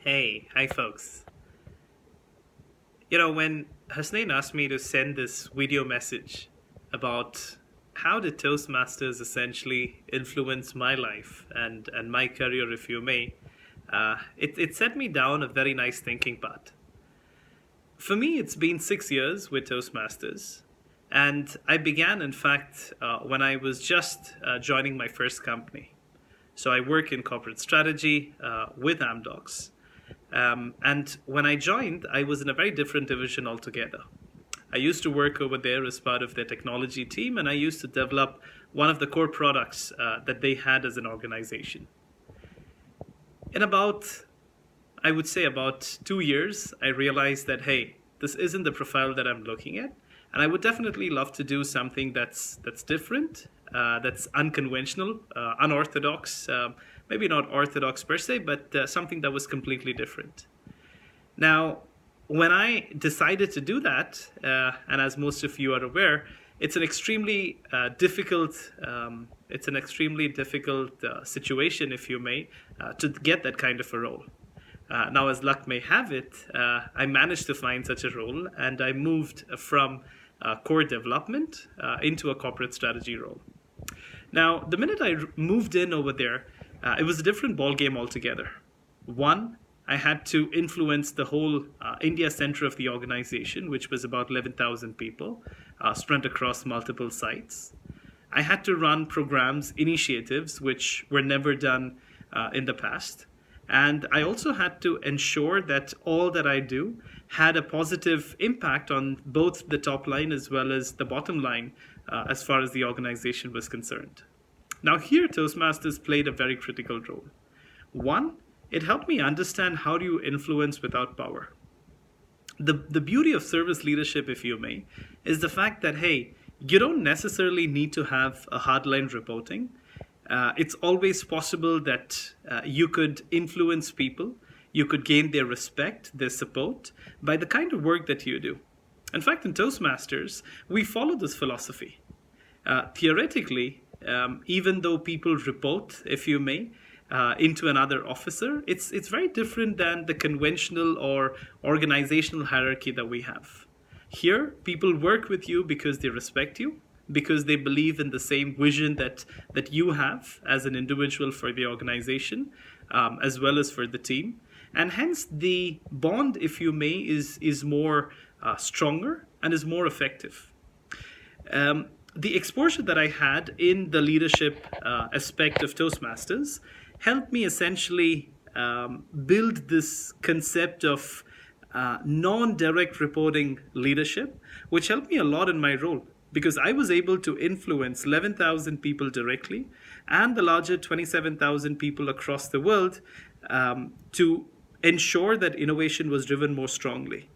Hi folks. When Hasnain asked me to send this video message about how did Toastmasters essentially influence my life and my career, if you may, it set me down a very nice thinking path. For me, it's been 6 years with Toastmasters, and I began, in fact, when I was just joining my first company. So I work in corporate strategy with Amdocs. And when I joined, I was in a very different division altogether. I used to work over there as part of their technology team, and I used to develop one of the core products that they had as an organization. In about, I would say, about 2 years, I realized that, hey, this isn't the profile that I'm looking at. And I would definitely love to do something that's different, that's unconventional, unorthodox, maybe not orthodox per se, but something that was completely different. Now, when I decided to do that, and as most of you are aware, it's an extremely difficult situation, if you may, to get that kind of a role. Now, as luck may have it, I managed to find such a role, and I moved from core development into a corporate strategy role. Now, the minute I moved in over there, it was a different ballgame altogether. One, I had to influence the whole India center of the organization, which was about 11,000 people spread across multiple sites. I had to run programs, initiatives, which were never done in the past. And I also had to ensure that all that I do had a positive impact on both the top line as well as the bottom line as far as the organization was concerned. Now, here, Toastmasters played a very critical role. One, it helped me understand how do you influence without power. The beauty of service leadership, if you may, is the fact that, hey, you don't necessarily need to have a hardline reporting. It's always possible that you could influence people, you could gain their respect, their support by the kind of work that you do. In fact, in Toastmasters, we follow this philosophy. Theoretically, even though people report, if you may, into another officer, it's very different than the conventional or organizational hierarchy that we have. Here, people work with you because they respect you, because they believe in the same vision that you have as an individual for the organization, as well as for the team. And hence, the bond, if you may, is more stronger and is more effective. The exposure that I had in the leadership aspect of Toastmasters helped me essentially build this concept of non-direct reporting leadership, which helped me a lot in my role because I was able to influence 11,000 people directly and the larger 27,000 people across the world to ensure that innovation was driven more strongly.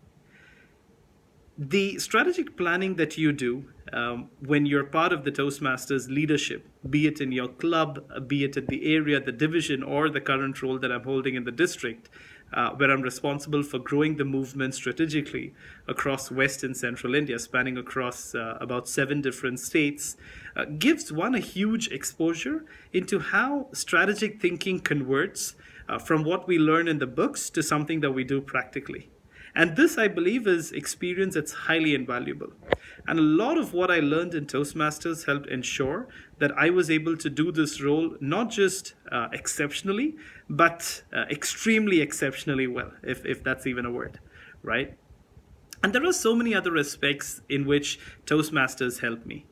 The strategic planning that you do when you're part of the Toastmasters leadership, be it in your club, be it in the area, the division, or the current role that I'm holding in the district, where I'm responsible for growing the movement strategically across West and Central India, spanning across about 7 different states, gives one a huge exposure into how strategic thinking converts from what we learn in the books to something that we do practically. And this, I believe, is experience that's highly invaluable. And a lot of what I learned in Toastmasters helped ensure that I was able to do this role not just exceptionally, but extremely exceptionally well, if that's even a word, right? And there are so many other aspects in which Toastmasters helped me.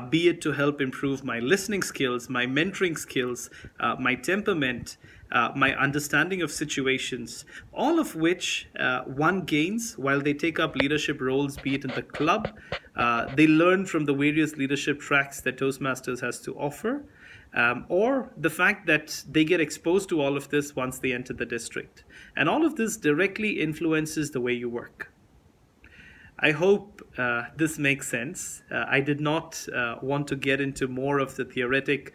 Be it to help improve my listening skills, my mentoring skills, my temperament, my understanding of situations, all of which one gains while they take up leadership roles, be it in the club, they learn from the various leadership tracks that Toastmasters has to offer, or the fact that they get exposed to all of this once they enter the district. And all of this directly influences the way you work. I hope this makes sense. I did not want to get into more of the theoretic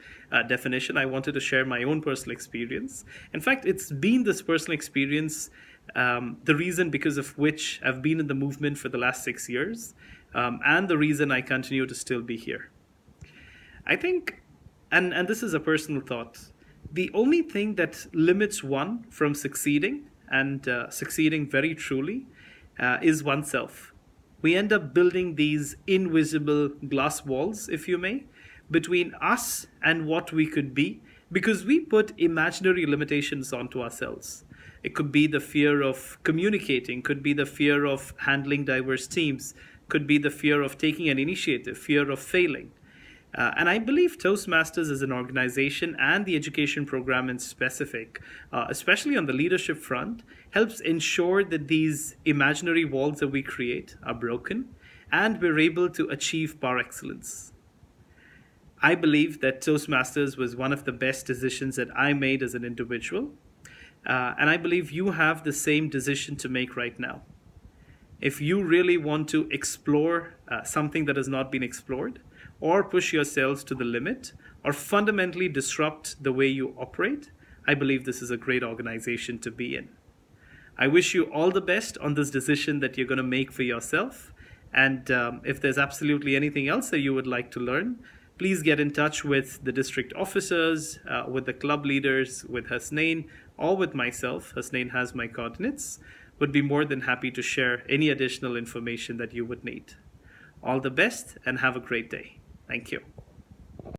definition. I wanted to share my own personal experience. In fact, it's been this personal experience the reason because of which I've been in the movement for the last 6 years, and the reason I continue to still be here. I think, and this is a personal thought, the only thing that limits one from succeeding and succeeding very truly is oneself. We end up building these invisible glass walls, if you may, between us and what we could be because we put imaginary limitations onto ourselves. It could be the fear of communicating, could be the fear of handling diverse teams, could be the fear of taking an initiative, fear of failing. And I believe Toastmasters as an organization and the education program in specific, especially on the leadership front, helps ensure that these imaginary walls that we create are broken and we're able to achieve par excellence. I believe that Toastmasters was one of the best decisions that I made as an individual. And I believe you have the same decision to make right now. If you really want to explore something that has not been explored, or push yourselves to the limit, or fundamentally disrupt the way you operate, I believe this is a great organization to be in. I wish you all the best on this decision that you're going to make for yourself. And if there's absolutely anything else that you would like to learn, please get in touch with the district officers, with the club leaders, with Hasnain, or with myself. Hasnain has my coordinates. Would be more than happy to share any additional information that you would need. All the best and have a great day. Thank you.